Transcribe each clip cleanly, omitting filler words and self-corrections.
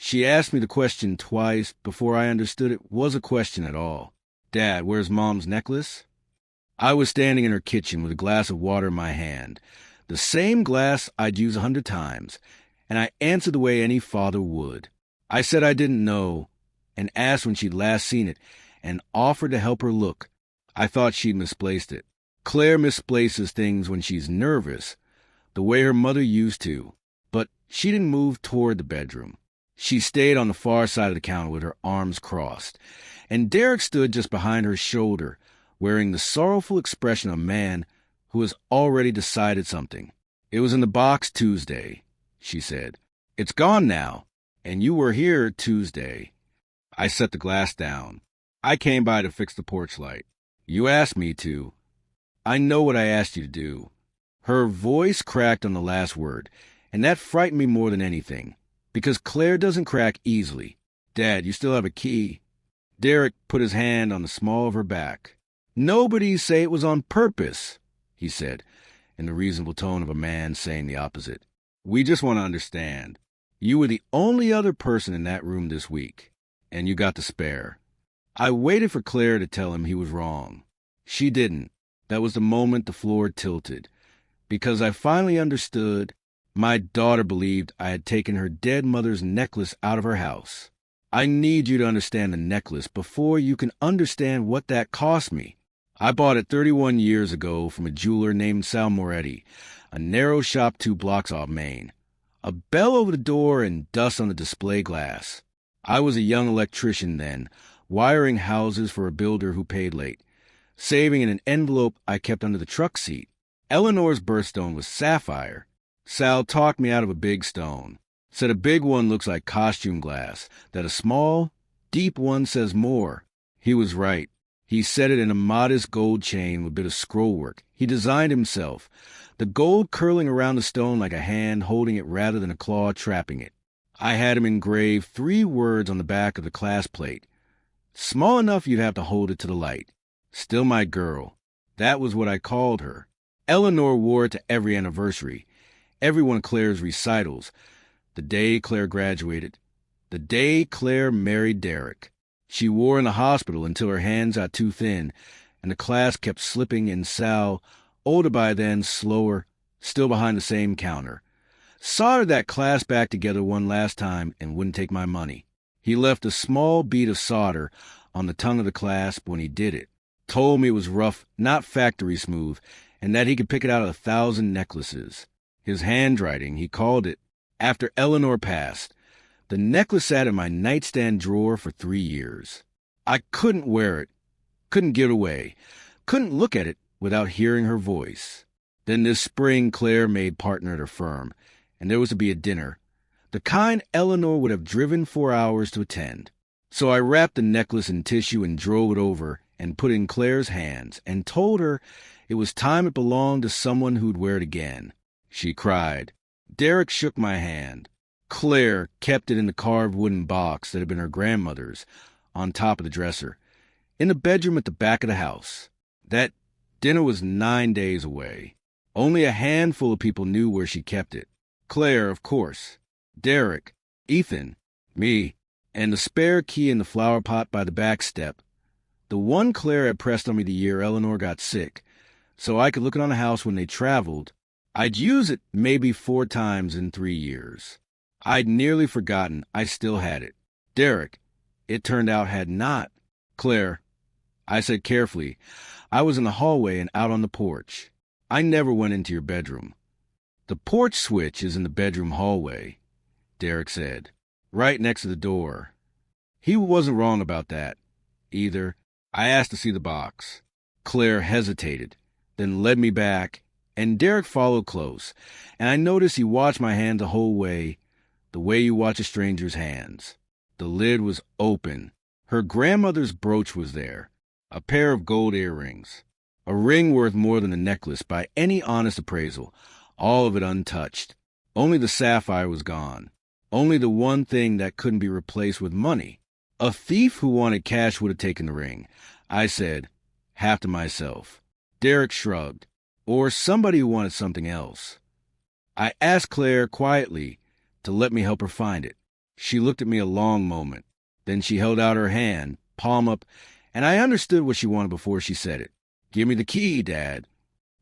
She asked me the question twice before I understood it was a question at all. "Dad, where's Mom's necklace?" I was standing in her kitchen with a glass of water in my hand, the same glass I'd use 100 times, and I answered the way any father would. I said I didn't know, and asked when she'd last seen it, and offered to help her look. I thought she'd misplaced it. Claire misplaces things when she's nervous, the way her mother used to, but she didn't move toward the bedroom. She stayed on the far side of the counter with her arms crossed, and Derek stood just behind her shoulder, wearing the sorrowful expression of a man who has already decided something. "It was in the box Tuesday," she said. "It's gone now, and you were here Tuesday." I set the glass down. "I came by to fix the porch light. You asked me to. I know what I asked you to do." Her voice cracked on the last word, and that frightened me more than anything, because Claire doesn't crack easily. "Dad, you still have a key." Derek put his hand on the small of her back. "Nobody say it was on purpose," he said, in the reasonable tone of a man saying the opposite. "We just want to understand. You were the only other person in that room this week, and you got the spare." I waited for Claire to tell him he was wrong. She didn't. That was the moment the floor tilted, because I finally understood. My daughter believed I had taken her dead mother's necklace out of her house. I need you to understand the necklace before you can understand what that cost me. I bought it 31 years ago from a jeweler named Sal Moretti, a narrow shop 2 blocks off Main. A bell over the door and dust on the display glass. I was a young electrician then, wiring houses for a builder who paid late, saving in an envelope I kept under the truck seat. Eleanor's birthstone was sapphire. Sal talked me out of a big stone. Said a big one looks like costume glass, that a small, deep one says more. He was right. He set it in a modest gold chain with a bit of scrollwork he designed himself, the gold curling around the stone like a hand holding it rather than a claw trapping it. I had him engrave 3 words on the back of the clasp plate, small enough you'd have to hold it to the light. "Still my girl." That was what I called her. Eleanor wore it to every anniversary, every one of Claire's recitals, the day Claire graduated, the day Claire married Derek. She wore in the hospital until her hands got too thin, and the clasp kept slipping, and Sal, older by then, slower, still behind the same counter, soldered that clasp back together one last time and wouldn't take my money. He left a small bead of solder on the tongue of the clasp when he did it, told me it was rough, not factory smooth, and that he could pick it out of 1,000 necklaces. His handwriting, he called it, after Eleanor passed. The necklace sat in my nightstand drawer for 3 years. I couldn't wear it, couldn't give it away, couldn't look at it without hearing her voice. Then this spring Claire made partner at her firm, and there was to be a dinner, the kind Eleanor would have driven 4 hours to attend. So I wrapped the necklace in tissue and drove it over and put it in Claire's hands and told her it was time it belonged to someone who'd wear it again. She cried. Derek shook my hand. Claire kept it in the carved wooden box that had been her grandmother's, on top of the dresser, in the bedroom at the back of the house. That dinner was 9 days away. Only a handful of people knew where she kept it. Claire, of course. Derek, Ethan, me, and the spare key in the flower pot by the back step. The one Claire had pressed on me the year Eleanor got sick, so I could look it on the house when they traveled. I'd use it maybe 4 times in 3 years. I'd nearly forgotten I still had it. Derek, it turned out, had not. Claire, I said carefully, I was in the hallway and out on the porch. I never went into your bedroom. The porch switch is in the bedroom hallway, Derek said, right next to the door. He wasn't wrong about that, either. I asked to see the box. Claire hesitated, then led me back, and Derek followed close, and I noticed he watched my hand the whole way, the way you watch a stranger's hands. The lid was open. Her grandmother's brooch was there, a pair of gold earrings, a ring worth more than the necklace by any honest appraisal, all of it untouched. Only the sapphire was gone, only the one thing that couldn't be replaced with money. A thief who wanted cash would have taken the ring, I said, half to myself. Derek shrugged. Or somebody who wanted something else. I asked Claire quietly to let me help her find it. She looked at me a long moment. Then she held out her hand, palm up, and I understood what she wanted before she said it. "Give me the key, Dad."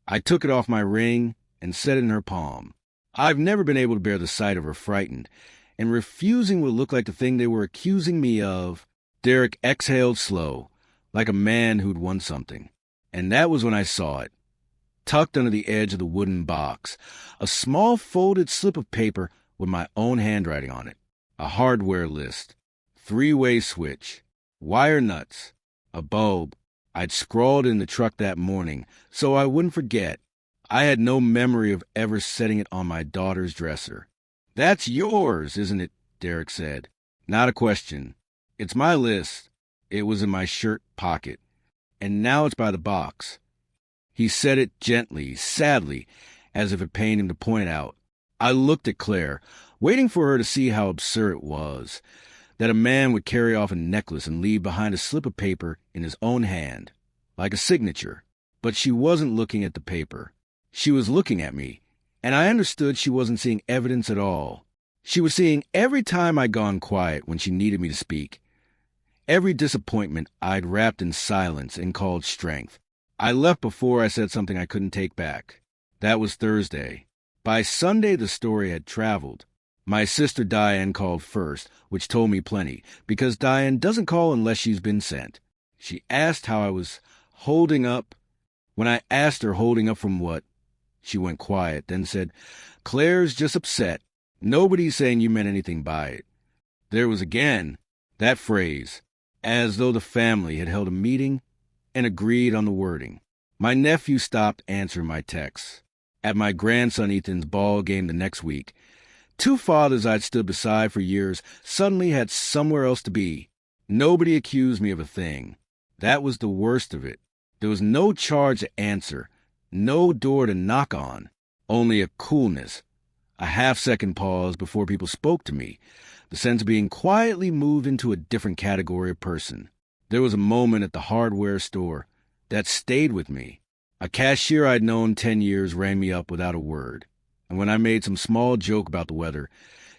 I took it off my ring and set it in her palm. I've never been able to bear the sight of her frightened, and refusing what looked like the thing they were accusing me of. Derek exhaled slow, like a man who'd won something. And that was when I saw it. Tucked under the edge of the wooden box, a small folded slip of paper with my own handwriting on it. A hardware list, 3-way switch, wire nuts, a bulb. I'd scrawled in the truck that morning, so I wouldn't forget. I had no memory of ever setting it on my daughter's dresser. "That's yours, isn't it?" Derek said. "Not a question. It's my list." It was in my shirt pocket, and now it's by the box. He said it gently, sadly, as if it pained him to point out. I looked at Claire, waiting for her to see how absurd it was, that a man would carry off a necklace and leave behind a slip of paper in his own hand, like a signature. But she wasn't looking at the paper. She was looking at me, and I understood she wasn't seeing evidence at all. She was seeing every time I'd gone quiet when she needed me to speak, every disappointment I'd wrapped in silence and called strength. I left before I said something I couldn't take back. That was Thursday. By Sunday, the story had traveled. My sister Diane called first, which told me plenty, because Diane doesn't call unless she's been sent. She asked how I was holding up. When I asked her holding up from what, she went quiet, then said, "Claire's just upset. Nobody's saying you meant anything by it." There was again that phrase, as though the family had held a meeting and agreed on the wording. My nephew stopped answering my texts. At my grandson Ethan's ball game the next week, 2 fathers I'd stood beside for years suddenly had somewhere else to be. Nobody accused me of a thing. That was the worst of it. There was no charge to answer, no door to knock on, only a coolness, a half-second pause before people spoke to me, the sense of being quietly moved into a different category of person. There was a moment at the hardware store that stayed with me. A cashier I'd known 10 years rang me up without a word, and when I made some small joke about the weather,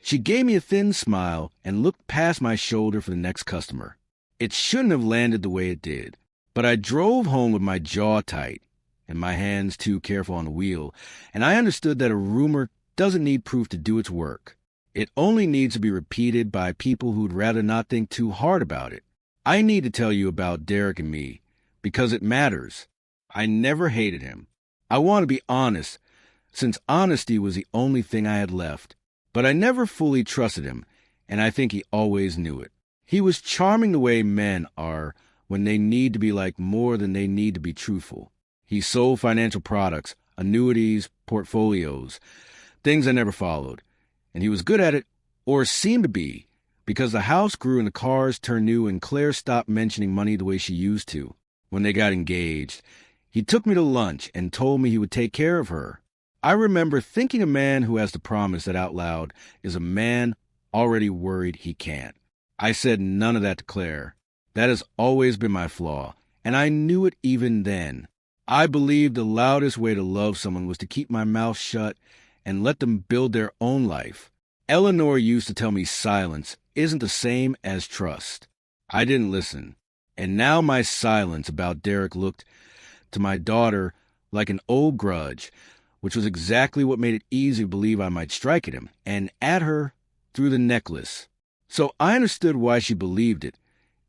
she gave me a thin smile and looked past my shoulder for the next customer. It shouldn't have landed the way it did, but I drove home with my jaw tight and my hands too careful on the wheel, and I understood that a rumor doesn't need proof to do its work. It only needs to be repeated by people who'd rather not think too hard about it. I need to tell you about Derek and me, because it matters. I never hated him. I want to be honest, since honesty was the only thing I had left. But I never fully trusted him, and I think he always knew it. He was charming the way men are when they need to be like more than they need to be truthful. He sold financial products, annuities, portfolios, things I never followed. And he was good at it, or seemed to be, because the house grew and the cars turned new and Claire stopped mentioning money the way she used to. When they got engaged, he took me to lunch and told me he would take care of her. I remember thinking a man who has to promise that out loud is a man already worried he can't. I said none of that to Claire. That has always been my flaw, and I knew it even then. I believed the loudest way to love someone was to keep my mouth shut and let them build their own life. Eleanor used to tell me silence isn't the same as trust. I didn't listen, and now my silence about Derek looked, to my daughter, like an old grudge, which was exactly what made it easy to believe I might strike at him, and at her through the necklace. So I understood why she believed it,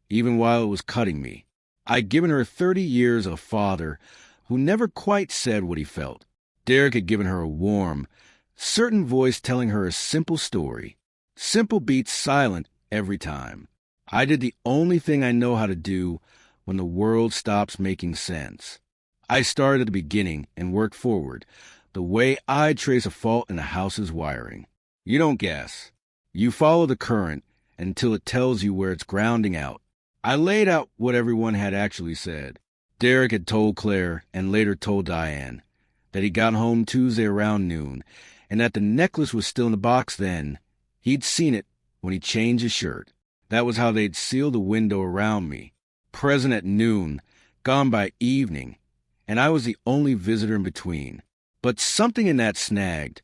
even while it was cutting me. I'd given her 30 years of a father who never quite said what he felt. Derek had given her a warm, certain voice telling her a simple story. Simple beats silent every time. I did the only thing I know how to do when the world stops making sense. I started at the beginning and worked forward, the way I trace a fault in a house's wiring. You don't guess. You follow the current until it tells you where it's grounding out. I laid out what everyone had actually said. Derek had told Claire and later told Diane that he got home Tuesday around noon and that the necklace was still in the box then. He'd seen it when he changed his shirt. That was how they'd sealed the window around me. Present at noon, gone by evening, and I was the only visitor in between. But something in that snagged,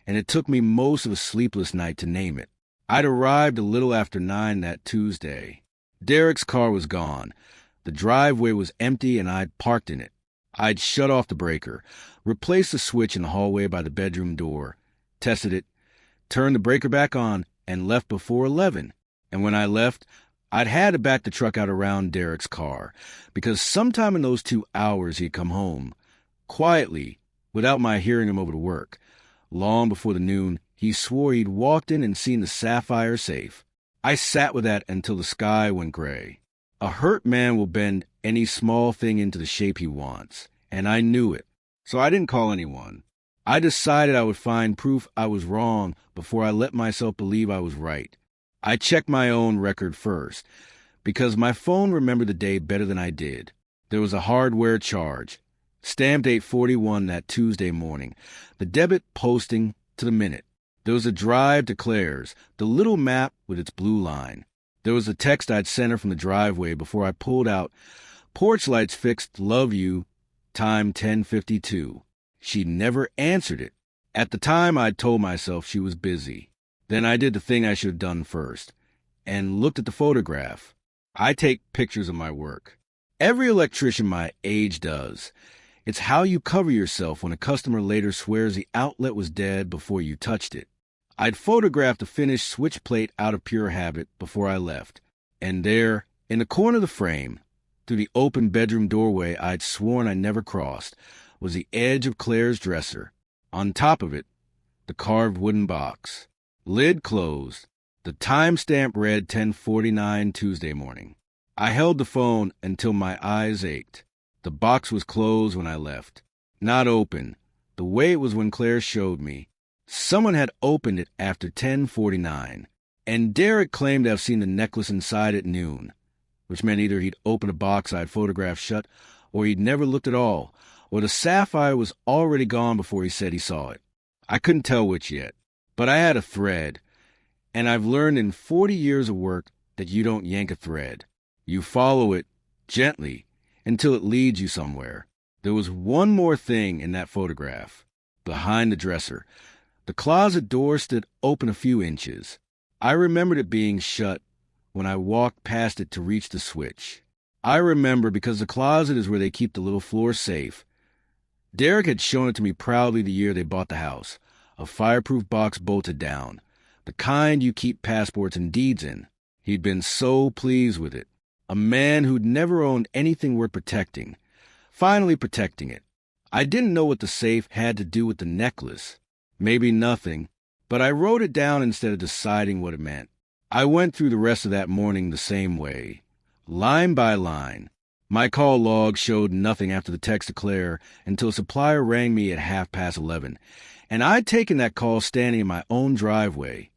and it took me most of a sleepless night to name it. I'd arrived a little after 9 that Tuesday. Derek's car was gone. The driveway was empty and I'd parked in it. I'd shut off the breaker, replaced the switch in the hallway by the bedroom door, tested it, turned the breaker back on, and left before 11. And when I left, I'd had to back the truck out around Derek's car, because sometime in those 2 hours he'd come home, quietly, without my hearing him over to work. Long before the noon, he swore he'd walked in and seen the sapphire safe. I sat with that until the sky went gray. A hurt man will bend any small thing into the shape he wants, and I knew it. So I didn't call anyone. I decided I would find proof I was wrong before I let myself believe I was right. I checked my own record first, because my phone remembered the day better than I did. There was a hardware charge, stamped 8:41 that Tuesday morning, the debit posting to the minute. There was a drive to Claire's, the little map with its blue line. There was a text I'd sent her from the driveway before I pulled out. Porch lights fixed, love you, time 10:52. She'd never answered it. At the time, I'd told myself she was busy. Then I did the thing I should have done first, and looked at the photograph. I take pictures of my work. Every electrician my age does. It's how you cover yourself when a customer later swears the outlet was dead before you touched it. I'd photographed the finished switch plate out of pure habit before I left, and there, in the corner of the frame, through the open bedroom doorway I'd sworn I never crossed, was the edge of Claire's dresser. On top of it, the carved wooden box. Lid closed. The timestamp read 10:49 Tuesday morning. I held the phone until my eyes ached. The box was closed when I left. Not open, the way it was when Claire showed me. Someone had opened it after 10:49, and Derek claimed to have seen the necklace inside at noon, which meant either he'd opened a box I'd photographed shut, or he'd never looked at all, or the sapphire was already gone before he said he saw it. I couldn't tell which yet, but I had a thread, and I've learned in 40 years of work that you don't yank a thread. You follow it gently until it leads you somewhere. There was one more thing in that photograph. Behind the dresser, the closet door stood open a few inches. I remembered it being shut when I walked past it to reach the switch. I remember because the closet is where they keep the little floor safe. Derek had shown it to me proudly the year they bought the house, a fireproof box bolted down, the kind you keep passports and deeds in. He'd been so pleased with it. A man who'd never owned anything worth protecting, finally protecting it. I didn't know what the safe had to do with the necklace. Maybe nothing, but I wrote it down instead of deciding what it meant. I went through the rest of that morning the same way, line by line. My call log showed nothing after the text to Claire until a supplier rang me at 11:30, and I'd taken that call standing in my own driveway,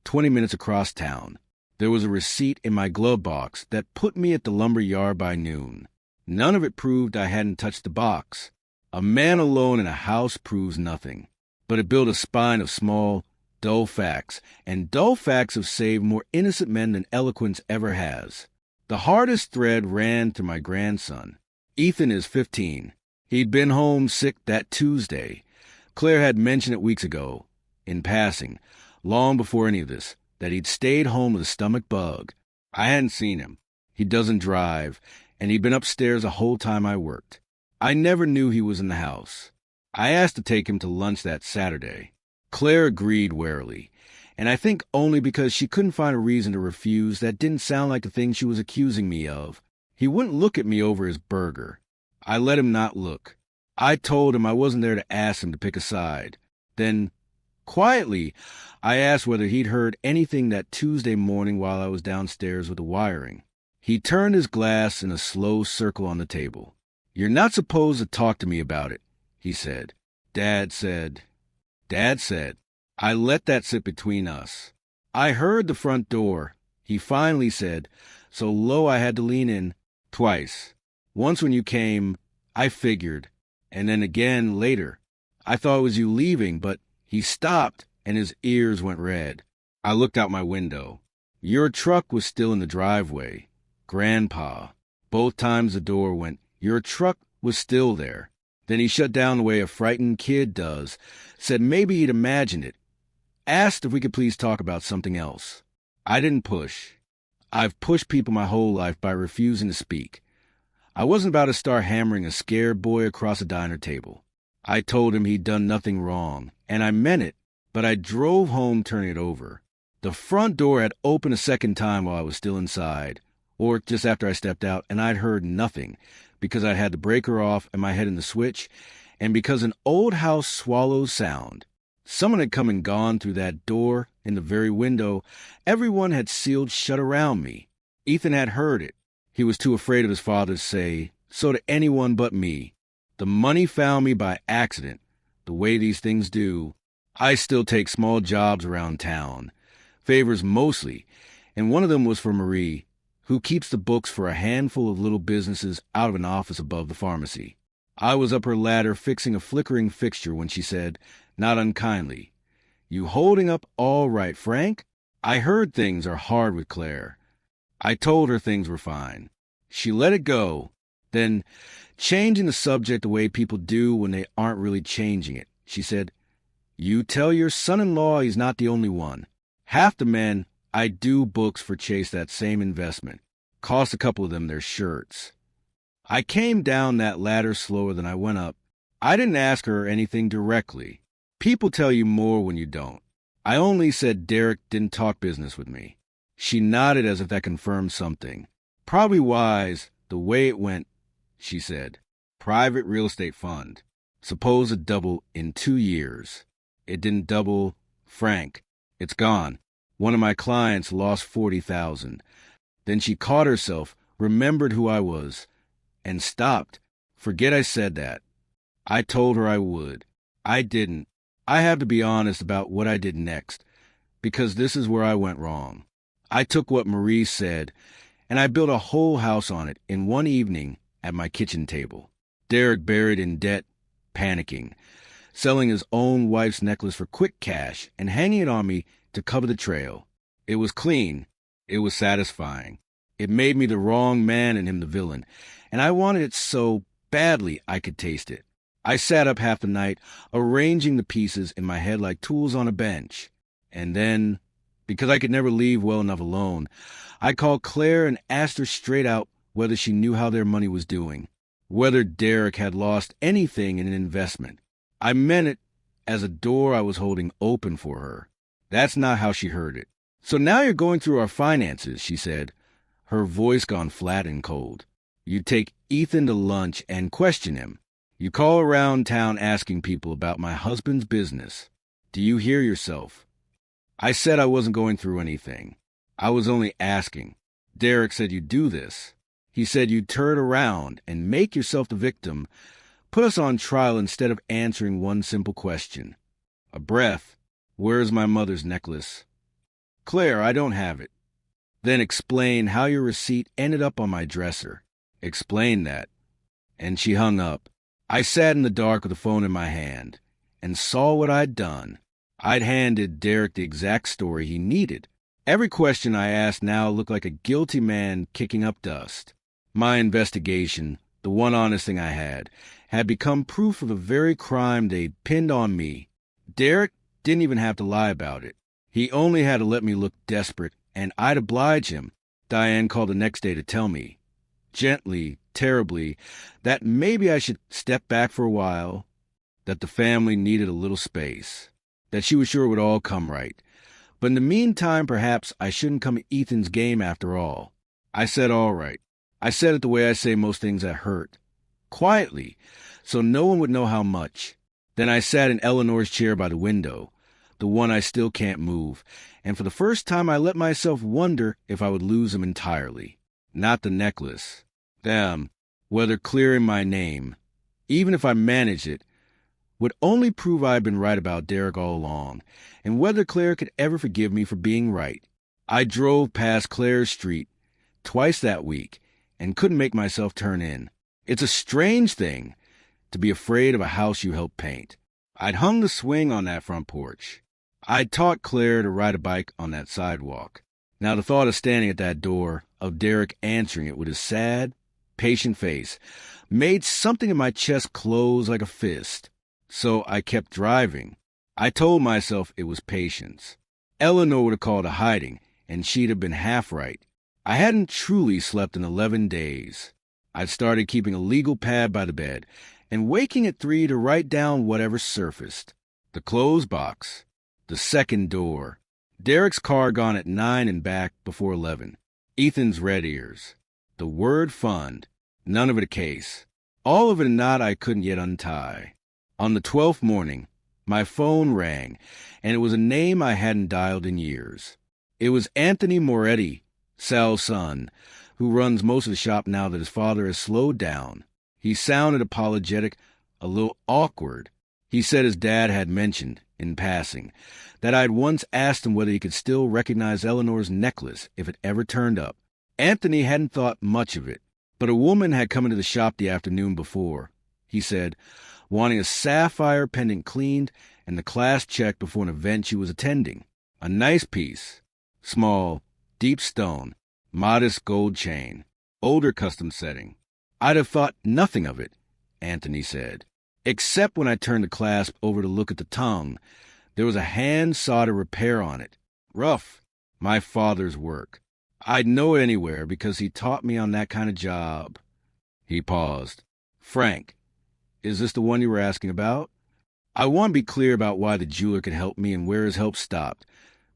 20 minutes across town. There was a receipt in my glove box that put me at the lumber yard by noon. None of it proved I hadn't touched the box. A man alone in a house proves nothing, but it built a spine of small, dull facts, and dull facts have saved more innocent men than eloquence ever has. The hardest thread ran through my grandson. Ethan is 15. He'd been home sick that Tuesday. Claire had mentioned it weeks ago, in passing, long before any of this, that he'd stayed home with a stomach bug. I hadn't seen him. He doesn't drive, and he'd been upstairs the whole time I worked. I never knew he was in the house. I asked to take him to lunch that Saturday. Claire agreed warily, and I think only because she couldn't find a reason to refuse that didn't sound like the thing she was accusing me of. He wouldn't look at me over his burger. I let him not look. I told him I wasn't there to ask him to pick a side. Then, quietly, I asked whether he'd heard anything that Tuesday morning while I was downstairs with the wiring. He turned his glass in a slow circle on the table. "You're not supposed to talk to me about it," he said. Dad said. I let that sit between us. I heard the front door, he finally said, so low I had to lean in, twice. Once when you came, I figured, and then again later. I thought it was you leaving, but he stopped, and his ears went red. I looked out my window. Your truck was still in the driveway. Grandpa. Both times the door went, your truck was still there. Then he shut down the way a frightened kid does, said maybe he'd imagined it. Asked if we could please talk about something else. I didn't push. I've pushed people my whole life by refusing to speak. I wasn't about to start hammering a scared boy across a diner table. I told him he'd done nothing wrong, and I meant it, but I drove home turning it over. The front door had opened a second time while I was still inside, or just after I stepped out, and I'd heard nothing, because I'd had the breaker off and my head in the switch, and because an old house swallows sound. Someone had come and gone through that door in the very window. Everyone had sealed shut around me. Ethan had heard it. He was too afraid of his father to say so to anyone but me. The money found me by accident, the way these things do. I still take small jobs around town, favors mostly, and one of them was for Marie, who keeps the books for a handful of little businesses out of an office above the pharmacy. I was up her ladder fixing a flickering fixture when she said, not unkindly, "You holding up all right, Frank? I heard things are hard with Claire." I told her things were fine. She let it go, then, changing the subject the way people do when they aren't really changing it, she said, "You tell your son-in-law he's not the only one. Half the men I do books for chase that same investment. Cost a couple of them their shirts." I came down that ladder slower than I went up. I didn't ask her anything directly. People tell you more when you don't. I only said Derek didn't talk business with me. She nodded as if that confirmed something. "Probably wise, the way it went," she said. "Private real estate fund. Supposed to double in 2 years. It didn't double. Frank, it's gone. One of my clients lost $40,000. Then she caught herself, remembered who I was, and stopped. Forget I said that. I told her I would. I didn't. I have to be honest about what I did next, because this is where I went wrong. I took what Marie said, and I built a whole house on it in one evening at my kitchen table. Derek buried in debt, panicking, selling his own wife's necklace for quick cash and hanging it on me to cover the trail. It was clean. It was satisfying. It made me the wrong man and him the villain, and I wanted it so badly I could taste it. I sat up half the night, arranging the pieces in my head like tools on a bench. And then, because I could never leave well enough alone, I called Claire and asked her straight out whether she knew how their money was doing, whether Derek had lost anything in an investment. I meant it as a door I was holding open for her. That's not how she heard it. "So now you're going through our finances," she said, her voice gone flat and cold. "You take Ethan to lunch and question him. You call around town asking people about my husband's business. Do you hear yourself?" I said I wasn't going through anything. I was only asking. Derek said you'd do this. He said you'd turn around and make yourself the victim, put us on trial instead of answering one simple question. A breath. "Where's my mother's necklace?" "Claire, I don't have it." "Then explain how your receipt ended up on my dresser. Explain that." And she hung up. I sat in the dark with the phone in my hand and saw what I'd done. I'd handed Derek the exact story he needed. Every question I asked now looked like a guilty man kicking up dust. My investigation, the one honest thing I had become proof of the very crime they'd pinned on me. Derek didn't even have to lie about it. He only had to let me look desperate, and I'd oblige him. Diane called the next day to tell me, gently, terribly, that maybe I should step back for a while, that the family needed a little space, that she was sure it would all come right. But in the meantime, perhaps I shouldn't come Ethan's game after all. I said all right. I said it the way I say most things that hurt, quietly, so no one would know how much. Then I sat in Eleanor's chair by the window, the one I still can't move, and for the first time I let myself wonder if I would lose him entirely. Not the necklace. Them, whether clearing my name, even if I managed it, would only prove I had been right about Derek all along, and whether Claire could ever forgive me for being right. I drove past Claire's street twice that week and couldn't make myself turn in. It's a strange thing to be afraid of a house you helped paint. I'd hung the swing on that front porch. I'd taught Claire to ride a bike on that sidewalk. Now the thought of standing at that door, of Derek answering it with his sad, patient face, made something in my chest close like a fist. So I kept driving. I told myself it was patience. Eleanor would have called a hiding, and she'd have been half right. I hadn't truly slept in 11 days. I'd started keeping a legal pad by the bed and waking at 3 to write down whatever surfaced. The clothes box. The second door. Derek's car gone at 9 and back before 11. Ethan's red ears. The word fund. None of it a case. All of it a knot I couldn't yet untie. On the 12th morning, my phone rang, and it was a name I hadn't dialed in years. It was Anthony Moretti, Sal's son, who runs most of the shop now that his father has slowed down. He sounded apologetic, a little awkward. He said his dad had mentioned, in passing, that I'd once asked him whether he could still recognize Eleanor's necklace if it ever turned up. Anthony hadn't thought much of it, but a woman had come into the shop the afternoon before, he said, wanting a sapphire pendant cleaned and the clasp checked before an event she was attending. A nice piece. Small, deep stone, modest gold chain, older custom setting. I'd have thought nothing of it, Anthony said, except when I turned the clasp over to look at the tongue. There was a hand solder repair on it. Rough. My father's work. I'd know it anywhere because he taught me on that kind of job. He paused. Frank, is this the one you were asking about? I want to be clear about why the jeweler could help me and where his help stopped,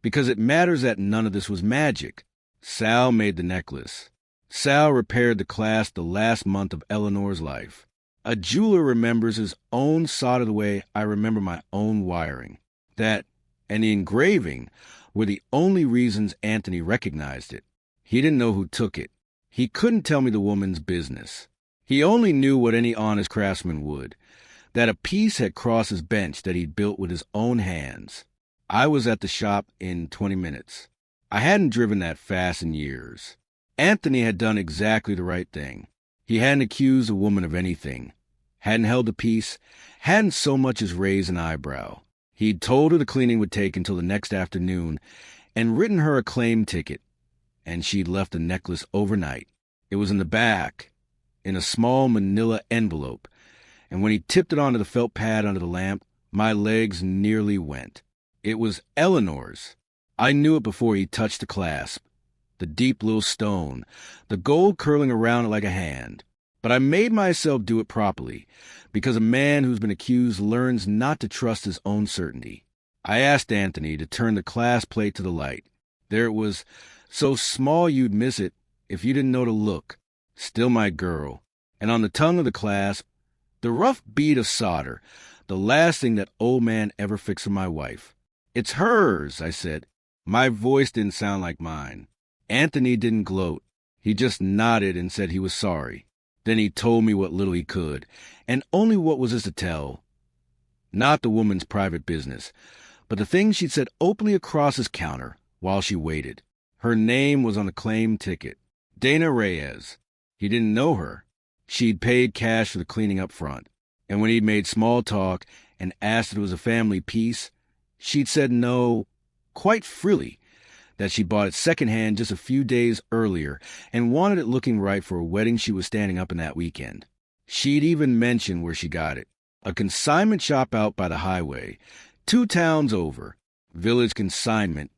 because it matters that none of this was magic. Sal made the necklace. Sal repaired the clasp the last month of Eleanor's life. A jeweler remembers his own solder the way I remember my own wiring. That, and the engraving, were the only reasons Anthony recognized it. He didn't know who took it. He couldn't tell me the woman's business. He only knew what any honest craftsman would, that a piece had crossed his bench that he'd built with his own hands. I was at the shop in 20 minutes. I hadn't driven that fast in years. Anthony had done exactly the right thing. He hadn't accused a woman of anything, hadn't held a piece, hadn't so much as raised an eyebrow. He'd told her the cleaning would take until the next afternoon and written her a claim ticket, and she'd left the necklace overnight. It was in the back, in a small manila envelope, and when he tipped it onto the felt pad under the lamp, my legs nearly went. It was Eleanor's. I knew it before he touched the clasp, the deep little stone, the gold curling around it like a hand. But I made myself do it properly, because a man who's been accused learns not to trust his own certainty. I asked Anthony to turn the clasp plate to the light. There it was, so small you'd miss it if you didn't know to look. Still my girl. And on the tongue of the clasp, the rough bead of solder, the last thing that old man ever fixed for my wife. It's hers, I said. My voice didn't sound like mine. Anthony didn't gloat. He just nodded and said he was sorry. Then he told me what little he could, and only what was his to tell. Not the woman's private business, but the things she'd said openly across his counter while she waited. Her name was on the claim ticket. Dana Reyes. He didn't know her. She'd paid cash for the cleaning up front, and when he'd made small talk and asked if it was a family piece, she'd said no, quite frilly, that she bought it secondhand just a few days earlier and wanted it looking right for a wedding she was standing up in that weekend. She'd even mentioned where she got it. A consignment shop out by the highway, 2 towns over. Village Consignment.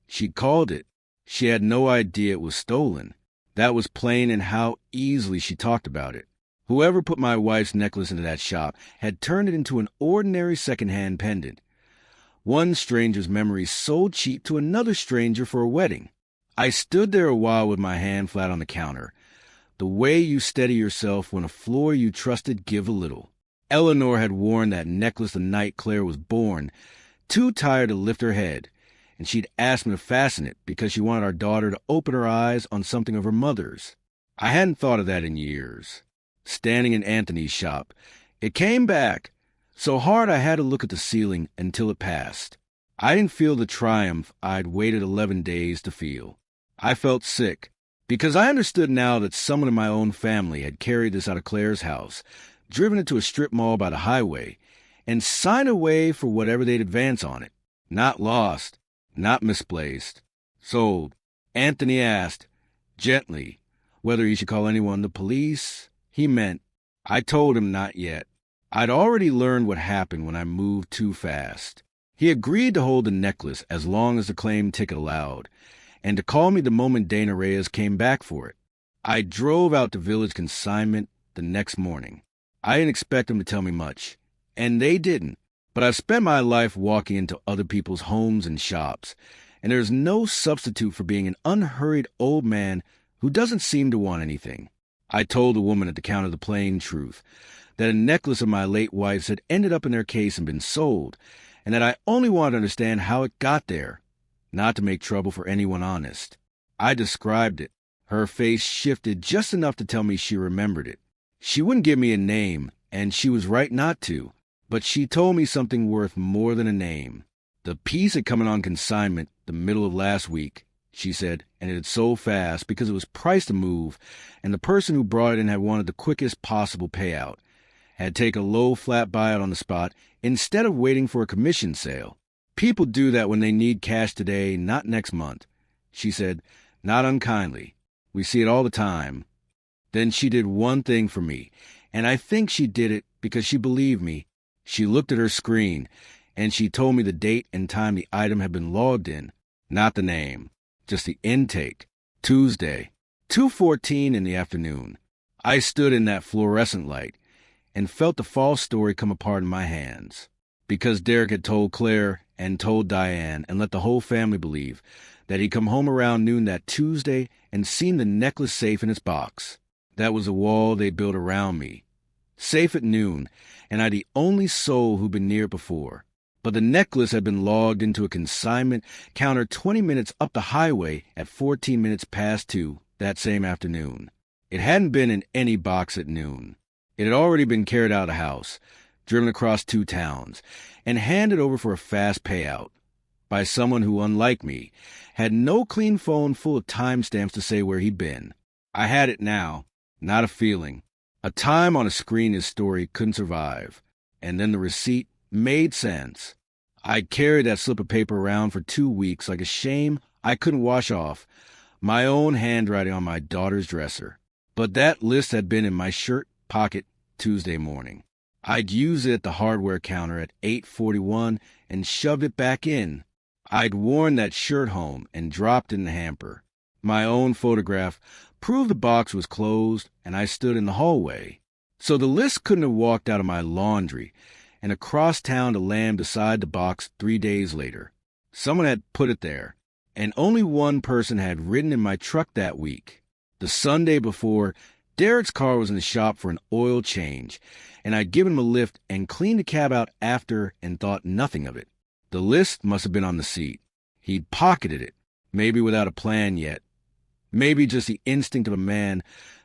She'd called it. She had no idea it was stolen. That was plain in how easily she talked about it. Whoever put my wife's necklace into that shop had turned it into an ordinary second-hand pendant. One stranger's memory sold cheap to another stranger for a wedding. I stood there a while with my hand flat on the counter. The way you steady yourself when a floor you trusted give a little. Eleanor had worn that necklace the night Claire was born, too tired to lift her head, and she'd asked me to fasten it because she wanted our daughter to open her eyes on something of her mother's. I hadn't thought of that in years. Standing in Anthony's shop, it came back, so hard I had to look at the ceiling until it passed. I didn't feel the triumph I'd waited 11 days to feel. I felt sick, because I understood now that someone in my own family had carried this out of Claire's house, driven it to a strip mall by the highway, and signed away for whatever they'd advance on it. Not lost, not misplaced. Sold. Anthony asked, gently, whether he should call anyone the police. He meant, I told him not yet. I'd already learned what happened when I moved too fast. He agreed to hold the necklace as long as the claim ticket allowed, and to call me the moment Dana Reyes came back for it. I drove out to Village Consignment the next morning. I didn't expect them to tell me much, and they didn't. But I've spent my life walking into other people's homes and shops, and there's no substitute for being an unhurried old man who doesn't seem to want anything. I told the woman at the counter the plain truth, that a necklace of my late wife's had ended up in their case and been sold, and that I only wanted to understand how it got there, not to make trouble for anyone honest. I described it. Her face shifted just enough to tell me she remembered it. She wouldn't give me a name, and she was right not to. But she told me something worth more than a name. The piece had come in on consignment the middle of last week, she said, and it had sold fast because it was priced to move, and the person who brought it in had wanted the quickest possible payout, had taken a low flat buyout on the spot instead of waiting for a commission sale. People do that when they need cash today, not next month, she said, not unkindly. We see it all the time. Then she did one thing for me, and I think she did it because she believed me. She looked at her screen, and she told me the date and time the item had been logged in, not the name, just the intake. Tuesday, 2:14 in the afternoon. I stood in that fluorescent light and felt the false story come apart in my hands. Because Derek had told Claire and told Diane and let the whole family believe that he'd come home around noon that Tuesday and seen the necklace safe in its box. That was the wall they built around me. Safe at noon, and I the only soul who'd been near it before. But the necklace had been logged into a consignment counter 20 minutes up the highway at 14 minutes past 2 that same afternoon. It hadn't been in any box at noon. It had already been carried out of the house, driven across 2 towns, and handed over for a fast payout by someone who, unlike me, had no clean phone full of timestamps to say where he'd been. I had it now, not a feeling. A time on a screen his story couldn't survive, and then the receipt made sense. I'd carried that slip of paper around for 2 weeks like a shame I couldn't wash off, my own handwriting on my daughter's dresser. But that list had been in my shirt pocket Tuesday morning. I'd used it at the hardware counter at 8:41 and shoved it back in. I'd worn that shirt home and dropped it in the hamper. My own photograph proved the box was closed, and I stood in the hallway. So the list couldn't have walked out of my laundry and across town to land beside the box 3 days later. Someone had put it there, and only one person had ridden in my truck that week. The Sunday before, Derek's car was in the shop for an oil change, and I'd given him a lift and cleaned the cab out after and thought nothing of it. The list must have been on the seat. He'd pocketed it, maybe without a plan yet. Maybe just the instinct of a man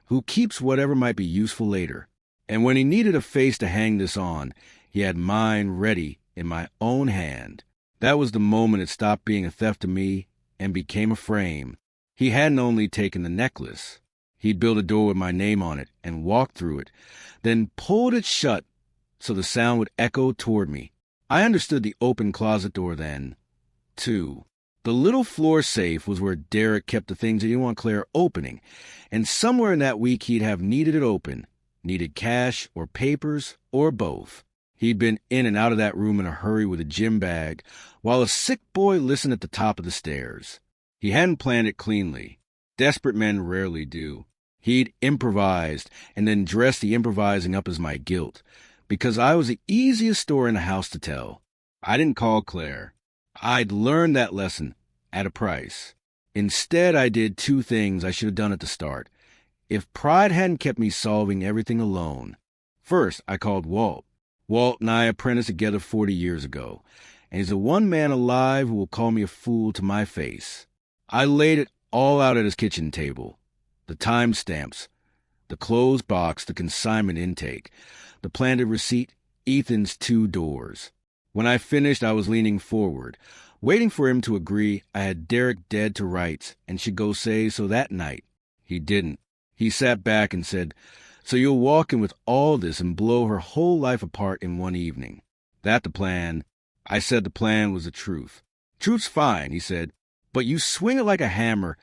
who keeps whatever might be useful later. And when he needed a face to hang this on, he had mine ready in my own hand. That was the moment it stopped being a theft to me and became a frame. He hadn't only taken the necklace. He'd built a door with my name on it and walked through it, then pulled it shut so the sound would echo toward me. I understood the open closet door then, too. The little floor safe was where Derek kept the things he didn't want Claire opening, and somewhere in that week he'd have needed it open, needed cash or papers or both. He'd been in and out of that room in a hurry with a gym bag, while a sick boy listened at the top of the stairs. He hadn't planned it cleanly. Desperate men rarely do. He'd improvised, and then dressed the improvising up as my guilt, because I was the easiest story in the house to tell. I didn't call Claire. I'd learned that lesson at a price. Instead, I did 2 things I should have done at the start, if pride hadn't kept me solving everything alone. First, I called Walt. Walt and I apprenticed together 40 years ago, and he's the one man alive who will call me a fool to my face. I laid it all out at his kitchen table. The timestamps, the closed box, the consignment intake, the planted receipt, Ethan's 2 doors. When I finished, I was leaning forward, waiting for him to agree I had Derek dead to rights and should go say so that night. He didn't. He sat back and said, "So you'll walk in with all this and blow her whole life apart in one evening. That the plan?" I said the plan was the truth. "Truth's fine," he said, "but you swing it like a hammer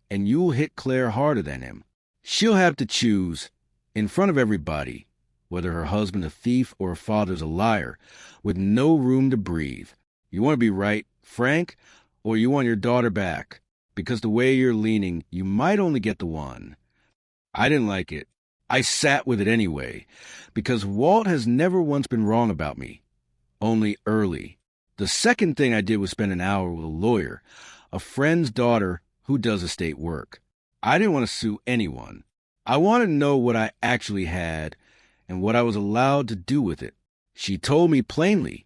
and you'll hit Claire harder than him. She'll have to choose, in front of everybody, whether her husband a thief or her father's a liar, with no room to breathe. You want to be right, frank, or you want your daughter back. because the way you're leaning, you might only get the one." I didn't like it. I sat with it anyway, because Walt has never once been wrong about me, only early. The second thing I did was spend an hour with a lawyer, a friend's daughter who does estate work. I didn't want to sue anyone. I wanted to know what I actually had and what I was allowed to do with it. She told me plainly.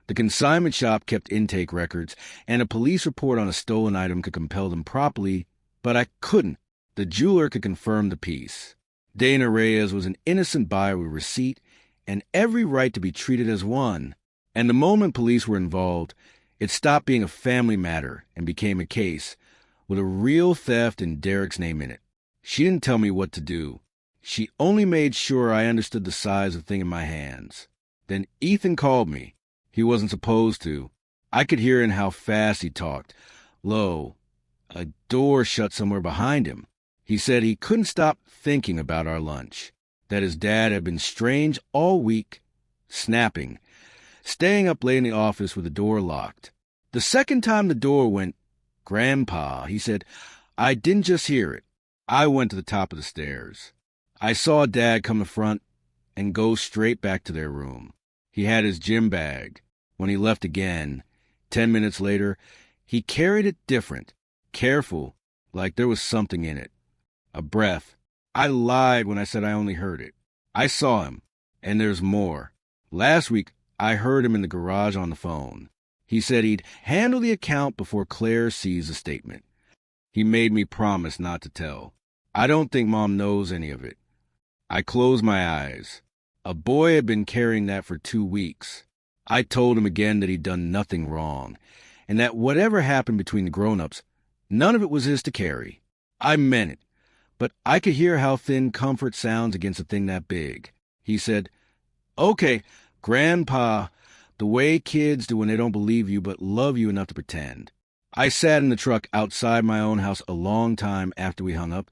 The consignment shop kept intake records, and a police report on a stolen item could compel them properly, but I couldn't. The jeweler could confirm the piece. Dana Reyes was an innocent buyer with receipt and every right to be treated as one. And the moment police were involved, it stopped being a family matter and became a case with a real theft and Derek's name in it. She didn't tell me what to do. She only made sure I understood the size of the thing in my hands. Then Ethan called me. He wasn't supposed to. I could hear in how fast he talked. Low. A door shut somewhere behind him. He said he couldn't stop thinking about our lunch, that his dad had been strange all week, snapping, staying up late in the office with the door locked. The second time the door went, "Grandpa," he said, I didn't just hear it. I went to the top of the stairs. I saw Dad come to front and go straight back to their room. He had his gym bag. When he left again, 10 minutes later, he carried it different, careful, like there was something in it. A breath. I lied when I said I only heard it. I saw him, and there's more. Last week, I heard him in the garage on the phone. He said he'd handle the account before Claire sees the statement. He made me promise not to tell. I don't think Mom knows any of it. I closed my eyes. A boy had been carrying that for 2 weeks. I told him again that he'd done nothing wrong, and that whatever happened between the grown-ups, none of it was his to carry. I meant it. But I could hear how thin comfort sounds against a thing that big. He said, "Okay, Grandpa, the way kids do when they don't believe you but love you enough to pretend." I sat in the truck outside my own house a long time after we hung up,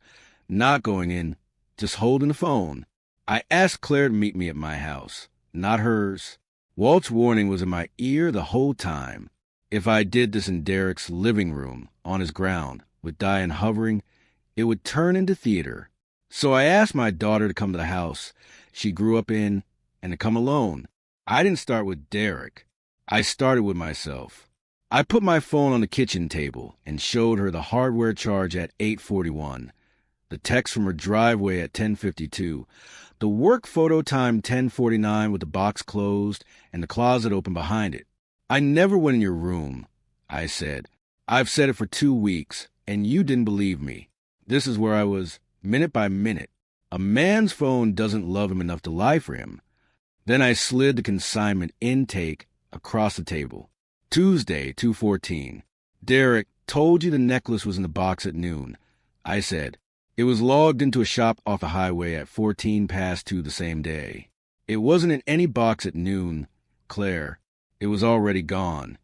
not going in, just holding the phone. I asked Claire to meet me at my house, not hers. Walt's warning was in my ear the whole time. If I did this in Derek's living room, on his ground, with Diane hovering, it would turn into theater. So I asked my daughter to come to the house she grew up in and to come alone. I didn't start with Derek. I started with myself. I put my phone on the kitchen table and showed her the hardware charge at 8:41, the text from her driveway at 10:52, the work photo time 10:49 with the box closed and the closet open behind it. "I never went in your room," I said. "I've said it for 2 weeks, and you didn't believe me. This is where I was, minute by minute. A man's phone doesn't love him enough to lie for him." Then I slid the consignment intake across the table. Tuesday, 2:14. "Derek told you the necklace was in the box at noon." I said. "It was logged into a shop off the highway at 14 past 2 the same day. It wasn't in any box at noon, Claire. It was already gone."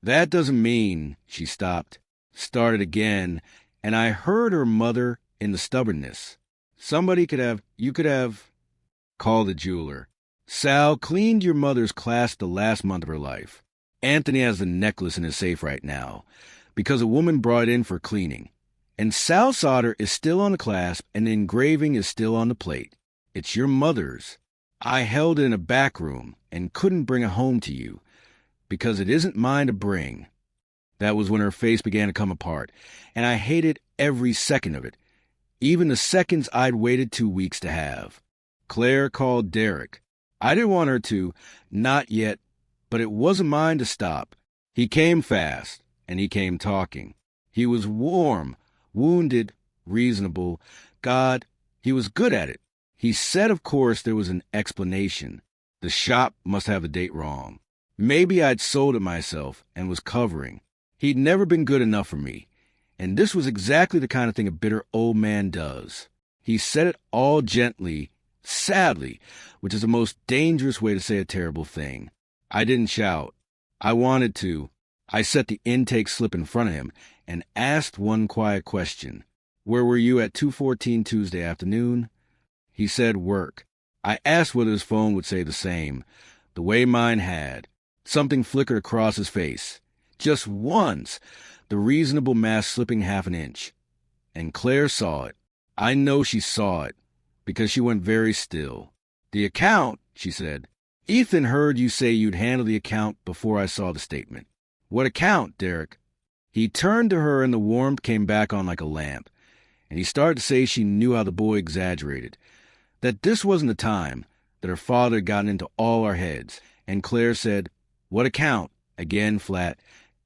"That doesn't mean," she stopped, started again, and I heard her mother in the stubbornness. You could have, called the jeweler. "Sal cleaned your mother's clasp the last month of her life. Anthony has the necklace in his safe right now, because a woman brought it in for cleaning. And Sal solder is still on the clasp, and the engraving is still on the plate. It's your mother's. I held it in a back room and couldn't bring it home to you, because it isn't mine to bring." That was when her face began to come apart, and I hated every second of it, even the seconds I'd waited 2 weeks to have. Claire called Derek. I didn't want her to, not yet, but it wasn't mine to stop. He came fast, and he came talking. He was warm, wounded, reasonable. God, he was good at it. He said, of course, there was an explanation. The shop must have the date wrong. Maybe I'd sold it myself and was covering. He'd never been good enough for me, and this was exactly the kind of thing a bitter old man does. He said it all gently, sadly, which is the most dangerous way to say a terrible thing. I didn't shout. I wanted to. I set the intake slip in front of him and asked one quiet question. "Where were you at 2:14 Tuesday afternoon?" He said work. I asked whether his phone would say the same, the way mine had. Something flickered across his face. Just once, the reasonable mass slipping half an inch. And Claire saw it. I know she saw it, because she went very still. "The account," she said. "Ethan heard you say you'd handle the account before I saw the statement." "What account, Derek?" He turned to her and the warmth came back on like a lamp, and he started to say she knew how the boy exaggerated, that this wasn't the time, that her father had gotten into all our heads, and Claire said, "What account?" again flat,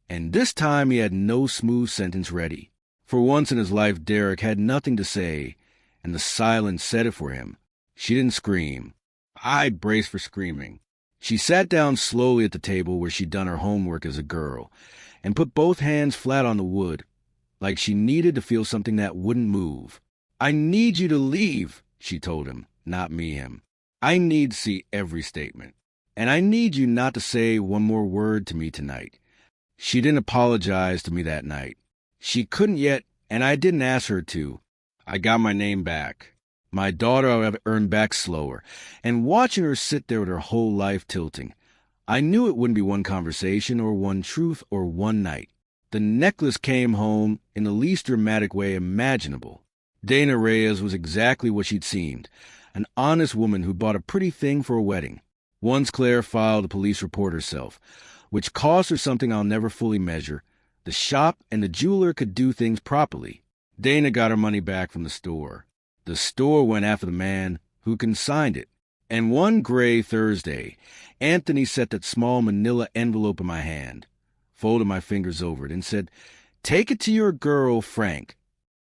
and this time he had no smooth sentence ready. For once in his life, Derek had nothing to say, and the silence said it for him. She didn't scream. I braced for screaming. She sat down slowly at the table where she'd done her homework as a girl, and put both hands flat on the wood, like she needed to feel something that wouldn't move. "I need you to leave," she told him, not me him. "I need to see every statement. And I need you not to say one more word to me tonight." She didn't apologize to me that night. She couldn't yet, and I didn't ask her to. I got my name back. My daughter I would have earned back slower, and watching her sit there with her whole life tilting, I knew it wouldn't be one conversation or one truth or one night. The necklace came home in the least dramatic way imaginable. Dana Reyes was exactly what she'd seemed, an honest woman who bought a pretty thing for a wedding. Once Claire filed a police report herself, which cost her something I'll never fully measure. The shop and the jeweler could do things properly. Dana got her money back from the store. The store went after the man who consigned it. And one gray Thursday, Anthony set that small manila envelope in my hand, folded my fingers over it, and said, "Take it to your girl, Frank."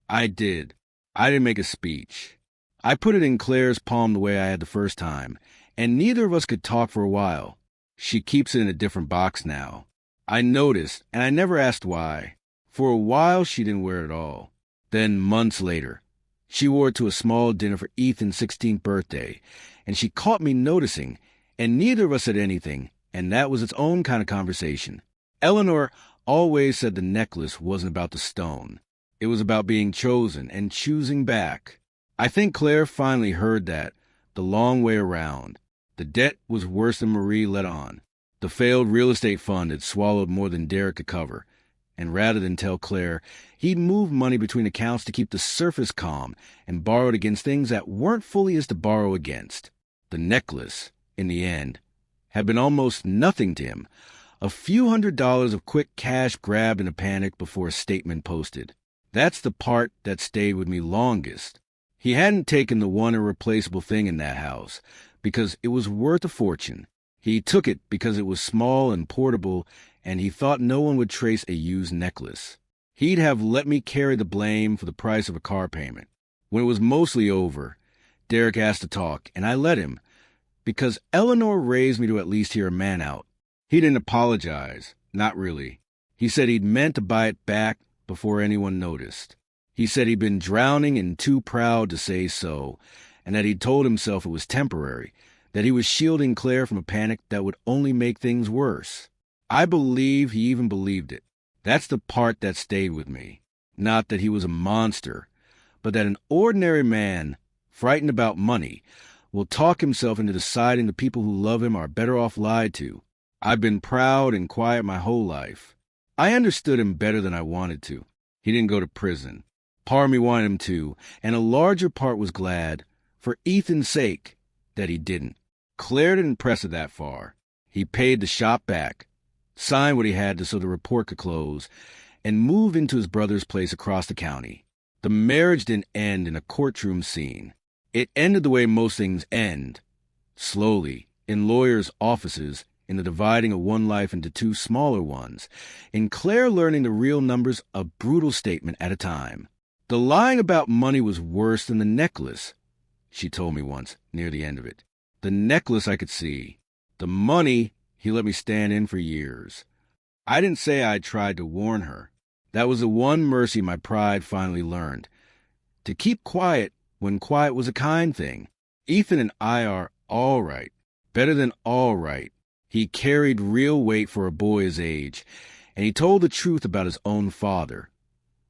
I did. I didn't make a speech. I put it in Claire's palm the way I had the first time, and neither of us could talk for a while. She keeps it in a different box now. I noticed, and I never asked why. For a while, she didn't wear it at all. Then, months later, she wore it to a small dinner for Ethan's 16th birthday, and she caught me noticing, and neither of us said anything, and that was its own kind of conversation. Eleanor always said the necklace wasn't about the stone. It was about being chosen and choosing back. I think Claire finally heard that, the long way around. The debt was worse than Marie let on. The failed real estate fund had swallowed more than Derek could cover, and rather than tell Claire, he'd moved money between accounts to keep the surface calm and borrowed against things that weren't fully as to borrow against. The necklace, in the end, had been almost nothing to him, a few $100s of quick cash grabbed in a panic before a statement posted. That's the part that stayed with me longest. He hadn't taken the one irreplaceable thing in that house, because it was worth a fortune. He took it because it was small and portable, and he thought no one would trace a used necklace. He'd have let me carry the blame for the price of a car payment. When it was mostly over, Derek asked to talk, and I let him, because Eleanor raised me to at least hear a man out. He didn't apologize, not really. He said he'd meant to buy it back before anyone noticed. He said he'd been drowning and too proud to say so, and that he'd told himself it was temporary, that he was shielding Claire from a panic that would only make things worse. I believe he even believed it. That's the part that stayed with me. Not that he was a monster, but that an ordinary man, frightened about money, will talk himself into deciding the people who love him are better off lied to. I've been proud and quiet my whole life. I understood him better than I wanted to. He didn't go to prison. Part of me wanted him to, and a larger part was glad, for Ethan's sake, that he didn't. Claire didn't press it that far. He paid the shop back, signed what he had to so the report could close, and moved into his brother's place across the county. The marriage didn't end in a courtroom scene. It ended the way most things end, slowly, in lawyers' offices, in the dividing of one life into two smaller ones, in Claire learning the real numbers a brutal statement at a time. The lying about money was worse than the necklace, she told me once, near the end of it. The necklace I could see. The money he let me stand in for years. I didn't say I'd tried to warn her. That was the one mercy my pride finally learned. To keep quiet when quiet was a kind thing. Ethan and I are all right. Better than all right. He carried real weight for a boy his age, and he told the truth about his own father,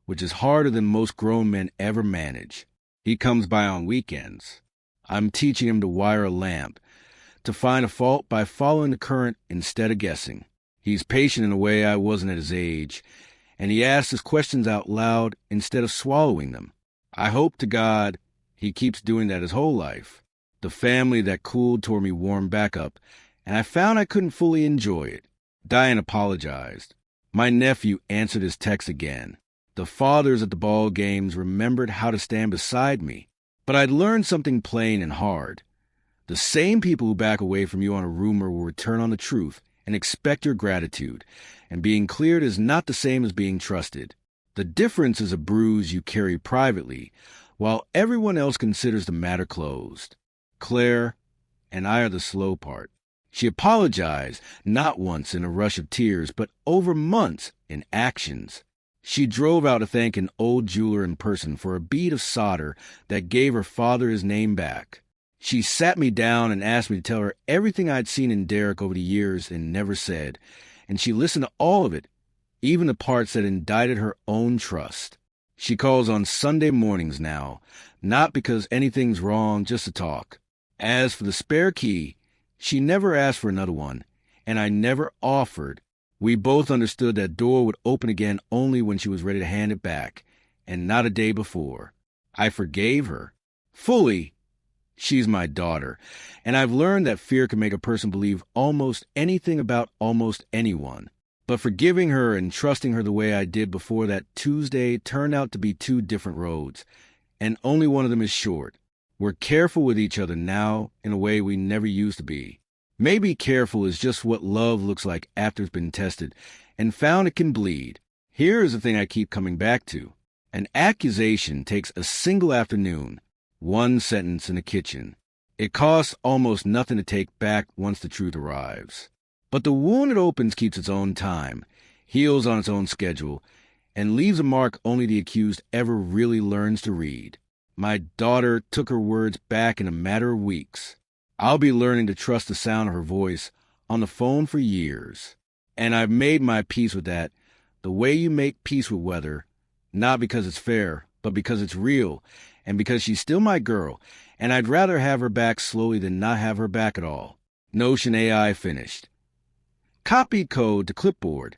which is harder than most grown men ever manage. He comes by on weekends. I'm teaching him to wire a lamp, to find a fault by following the current instead of guessing. He's patient in a way I wasn't at his age, and he asks his questions out loud instead of swallowing them. I hope to God he keeps doing that his whole life. The family that cooled toward me warmed back up, and I found I couldn't fully enjoy it. Diane apologized. My nephew answered his text again. The fathers at the ball games remembered how to stand beside me. But I'd learned something plain and hard. The same people who back away from you on a rumor will return on the truth and expect your gratitude, and being cleared is not the same as being trusted. The difference is a bruise you carry privately, while everyone else considers the matter closed. Claire and I are the slow part. She apologized, not once in a rush of tears, but over months in actions. She drove out to thank an old jeweler in person for a bead of solder that gave her father his name back. She sat me down and asked me to tell her everything I'd seen in Derek over the years and never said, and she listened to all of it, even the parts that indicted her own trust. She calls on Sunday mornings now, not because anything's wrong, just to talk. As for the spare key, she never asked for another one, and I never offered. We both understood that door would open again only when she was ready to hand it back, and not a day before. I forgave her. Fully. She's my daughter, and I've learned that fear can make a person believe almost anything about almost anyone. But forgiving her and trusting her the way I did before that Tuesday turned out to be two different roads, and only one of them is short. We're careful with each other now in a way we never used to be. Maybe careful is just what love looks like after it's been tested and found it can bleed. Here is the thing I keep coming back to. An accusation takes a single afternoon, one sentence in the kitchen. It costs almost nothing to take back once the truth arrives. But the wound it opens keeps its own time, heals on its own schedule, and leaves a mark only the accused ever really learns to read. My daughter took her words back in a matter of weeks. I'll be learning to trust the sound of her voice on the phone for years. And I've made my peace with that, the way you make peace with weather, not because it's fair, but because it's real, and because she's still my girl, and I'd rather have her back slowly than not have her back at all. Notion AI finished. Copy code to clipboard.